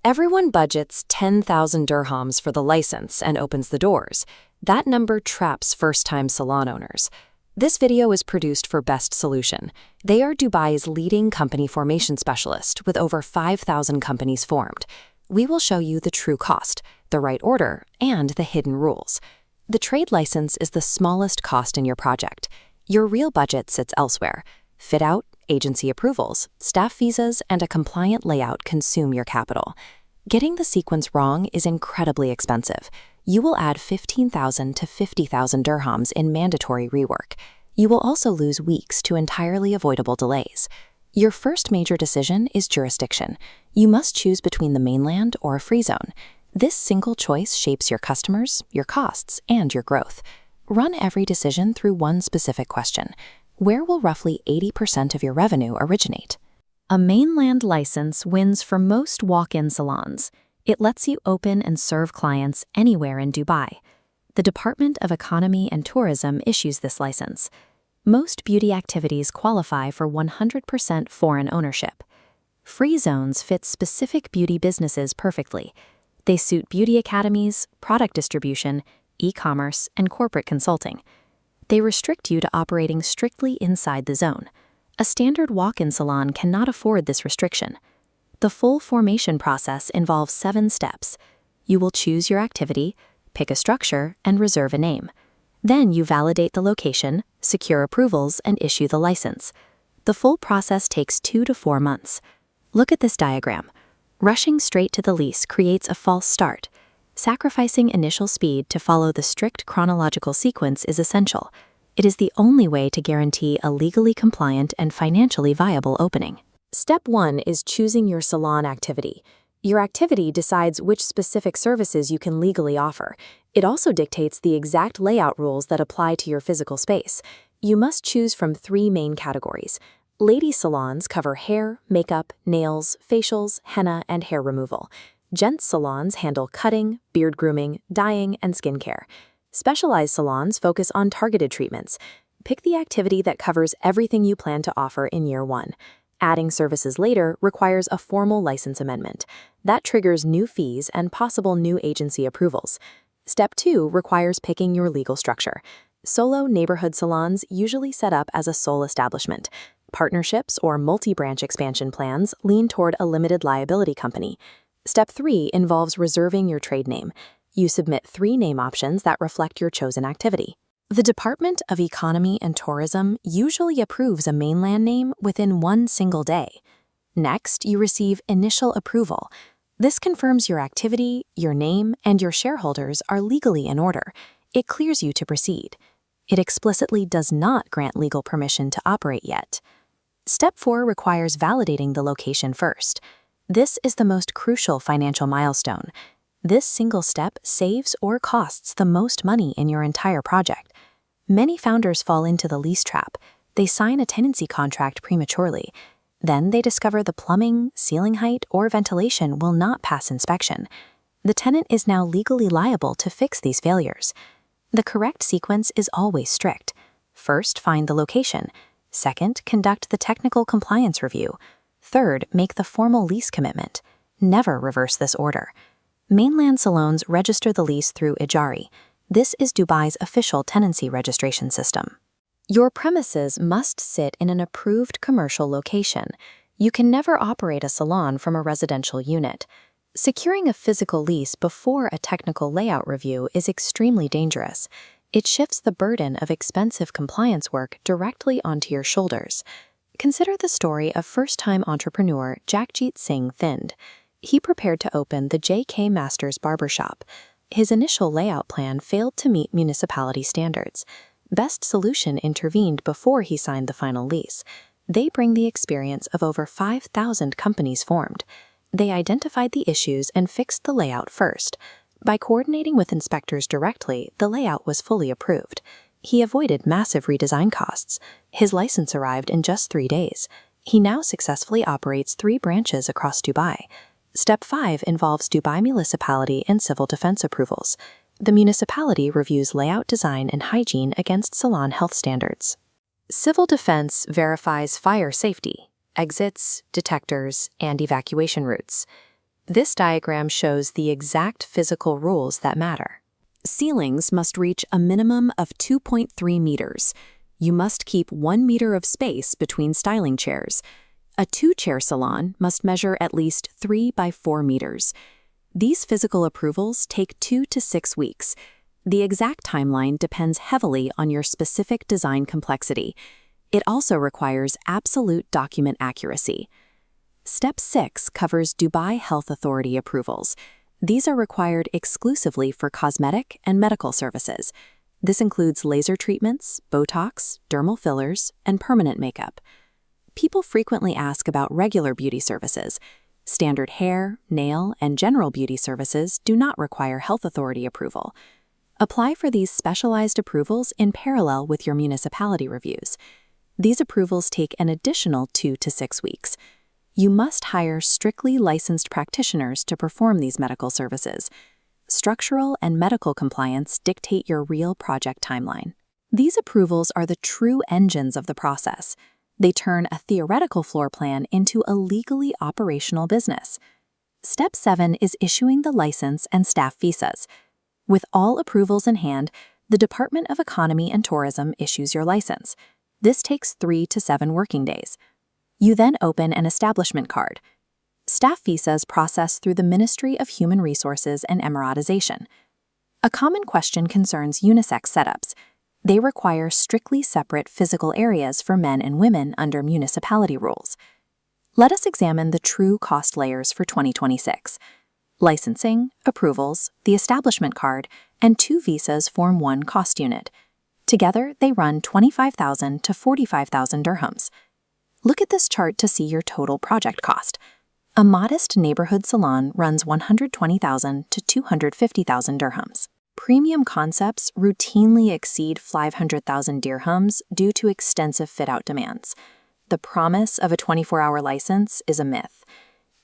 Everyone budgets 10,000 dirhams for the license and opens the doors. That number traps first-time salon owners. This video is produced for Best Solution. They are Dubai's leading company formation specialist with over 5,000 companies formed. We will show you the true cost, the right order, and the hidden rules. The trade license is the smallest cost in your project. Your real budget sits elsewhere. Fit-out, agency approvals, staff visas, and a compliant layout consume your capital. Getting the sequence wrong is incredibly expensive. You will add 15,000 to 50,000 dirhams in mandatory rework. You will also lose weeks to entirely avoidable delays. Your first major decision is jurisdiction. You must choose between the mainland or a free zone. This single choice shapes your customers, your costs, and your growth. Run every decision through one specific question. Where will roughly 80% of your revenue originate? A mainland license wins for most walk-in salons. It lets you open and serve clients anywhere in Dubai. The Department of Economy and Tourism issues this license. Most beauty activities qualify for 100% foreign ownership. Free zones fit specific beauty businesses perfectly. They suit beauty academies, product distribution, e-commerce, and corporate consulting. They restrict you to operating strictly inside the zone. A standard walk-in salon cannot afford this restriction. The full formation process involves 7 steps. You will choose your activity, pick a structure, and reserve a name. Then you validate the location, secure approvals, and issue the license. The full process takes 2 to 4 months. Look at this diagram. Rushing straight to the lease creates a false start. Sacrificing initial speed to follow the strict chronological sequence is essential. It is the only way to guarantee a legally compliant and financially viable opening. Step 1 is choosing your salon activity. Your activity decides which specific services you can legally offer. It also dictates the exact layout rules that apply to your physical space. You must choose from 3 main categories. Ladies' salons cover hair, makeup, nails, facials, henna, and hair removal. Gents' salons handle cutting, beard grooming, dyeing, and skincare. Specialized salons focus on targeted treatments. Pick the activity that covers everything you plan to offer in year 1. Adding services later requires a formal license amendment. That triggers new fees and possible new agency approvals. Step 2 requires picking your legal structure. Solo neighborhood salons usually set up as a sole establishment. Partnerships or multi-branch expansion plans lean toward a limited liability company. Step 3 involves reserving your trade name. You submit 3 name options that reflect your chosen activity. The Department of Economy and Tourism usually approves a mainland name within 1 single day. Next, you receive initial approval. This confirms your activity, your name, and your shareholders are legally in order. It clears you to proceed. It explicitly does not grant legal permission to operate yet. Step 4 requires validating the location first. This is the most crucial financial milestone. This single step saves or costs the most money in your entire project. Many founders fall into the lease trap. They sign a tenancy contract prematurely. Then they discover the plumbing, ceiling height, or ventilation will not pass inspection. The tenant is now legally liable to fix these failures. The correct sequence is always strict. First, find the location. Second, conduct the technical compliance review. Third, make the formal lease commitment. Never reverse this order. Mainland salons register the lease through Ejari. This is Dubai's official tenancy registration system. Your premises must sit in an approved commercial location. You can never operate a salon from a residential unit. Securing a physical lease before a technical layout review is extremely dangerous. It shifts the burden of expensive compliance work directly onto your shoulders. Consider the story of first-time entrepreneur Jagjit Singh Thind. He prepared to open the J.K. Masters barbershop. His initial layout plan failed to meet municipality standards. Best Solution intervened before he signed the final lease. They bring the experience of over 5,000 companies formed. They identified the issues and fixed the layout first. By coordinating with inspectors directly, the layout was fully approved. He avoided massive redesign costs. His license arrived in just 3 days. He now successfully operates 3 branches across Dubai. Step 5 involves Dubai municipality and civil defense approvals. The municipality reviews layout design and hygiene against salon health standards. Civil defense verifies fire safety, exits, detectors, and evacuation routes. This diagram shows the exact physical rules that matter. Ceilings must reach a minimum of 2.3 meters. You must keep 1 meter of space between styling chairs. A 2-chair salon must measure at least 3 by 4 meters. These physical approvals take 2 to 6 weeks. The exact timeline depends heavily on your specific design complexity. It also requires absolute document accuracy. Step 6 covers Dubai Health Authority approvals. These are required exclusively for cosmetic and medical services. This includes laser treatments, Botox, dermal fillers, and permanent makeup. People frequently ask about regular beauty services. Standard hair, nail, and general beauty services do not require health authority approval. Apply for these specialized approvals in parallel with your municipality reviews. These approvals take an additional 2 to 6 weeks. You must hire strictly licensed practitioners to perform these medical services. Structural and medical compliance dictate your real project timeline. These approvals are the true engines of the process. They turn a theoretical floor plan into a legally operational business. Step 7 is issuing the license and staff visas. With all approvals in hand, the Department of Economy and Tourism issues your license. This takes 3 to 7 working days. You then open an establishment card. Staff visas process through the Ministry of Human Resources and Emiratization. A common question concerns unisex setups. They require strictly separate physical areas for men and women under municipality rules. Let us examine the true cost layers for 2026. Licensing, approvals, the establishment card, and 2 visas form one cost unit. Together, they run 25,000 to 45,000 dirhams. Look at this chart to see your total project cost. A modest neighborhood salon runs 120,000 to 250,000 dirhams. Premium concepts routinely exceed 500,000 dirhams due to extensive fit-out demands. The promise of a 24-hour license is a myth.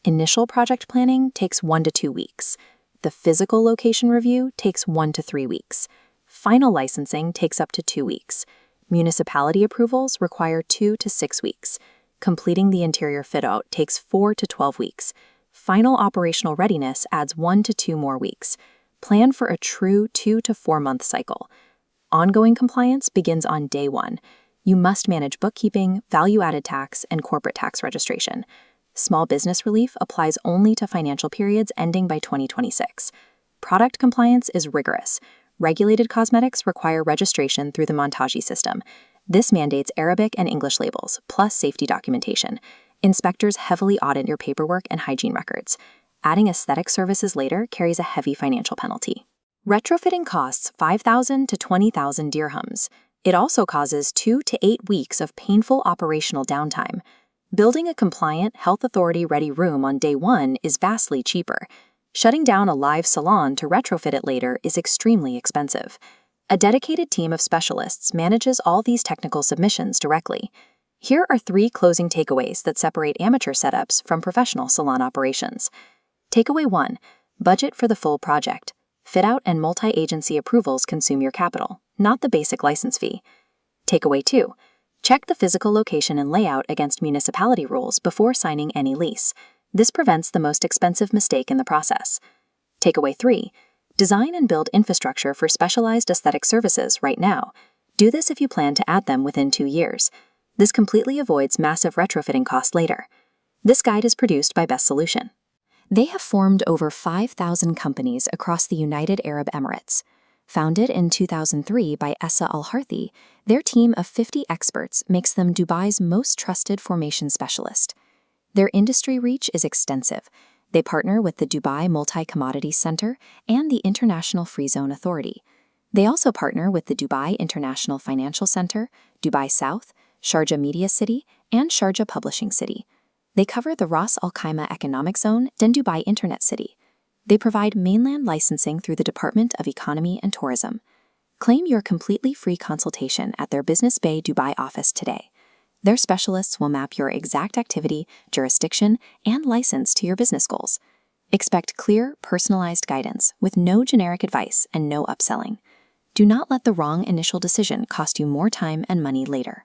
Initial project planning takes 1 to 2 weeks. The physical location review takes 1 to 3 weeks. Final licensing takes up to 2 weeks. Municipality approvals require 2 to 6 weeks. Completing the interior fit-out takes 4 to 12 weeks. Final operational readiness adds 1 to 2 more weeks. Plan for a true 2 to 4 month cycle. Ongoing compliance begins on day 1. You must manage bookkeeping, value-added tax, and corporate tax registration. Small business relief applies only to financial periods ending by 2026. Product compliance is rigorous. Regulated cosmetics require registration through the Montaji system. This mandates Arabic and English labels, plus safety documentation. Inspectors heavily audit your paperwork and hygiene records. Adding aesthetic services later carries a heavy financial penalty. Retrofitting costs 5,000 to 20,000 dirhams. It also causes 2 to 8 weeks of painful operational downtime. Building a compliant, health authority-ready room on day 1 is vastly cheaper. Shutting down a live salon to retrofit it later is extremely expensive. A dedicated team of specialists manages all these technical submissions directly. Here are 3 closing takeaways that separate amateur setups from professional salon operations. Takeaway 1. Budget for the full project. Fit-out and multi-agency approvals consume your capital, not the basic license fee. Takeaway 2. Check the physical location and layout against municipality rules before signing any lease. This prevents the most expensive mistake in the process. Takeaway 3. Design and build infrastructure for specialized aesthetic services right now. Do this if you plan to add them within 2 years. This completely avoids massive retrofitting costs later. This guide is produced by Best Solution. They have formed over 5,000 companies across the United Arab Emirates. Founded in 2003 by Essa Al-Harthi, their team of 50 experts makes them Dubai's most trusted formation specialist. Their industry reach is extensive. They partner with the Dubai Multi-Commodities Center and the International Free Zone Authority. They also partner with the Dubai International Financial Center, Dubai South, Sharjah Media City, and Sharjah Publishing City. They cover the Ras Al Khaimah Economic Zone and Dubai Internet City. They provide mainland licensing through the Department of Economy and Tourism. Claim your completely free consultation at their Business Bay Dubai office today. Their specialists will map your exact activity, jurisdiction, and license to your business goals. Expect clear, personalized guidance with no generic advice and no upselling. Do not let the wrong initial decision cost you more time and money later.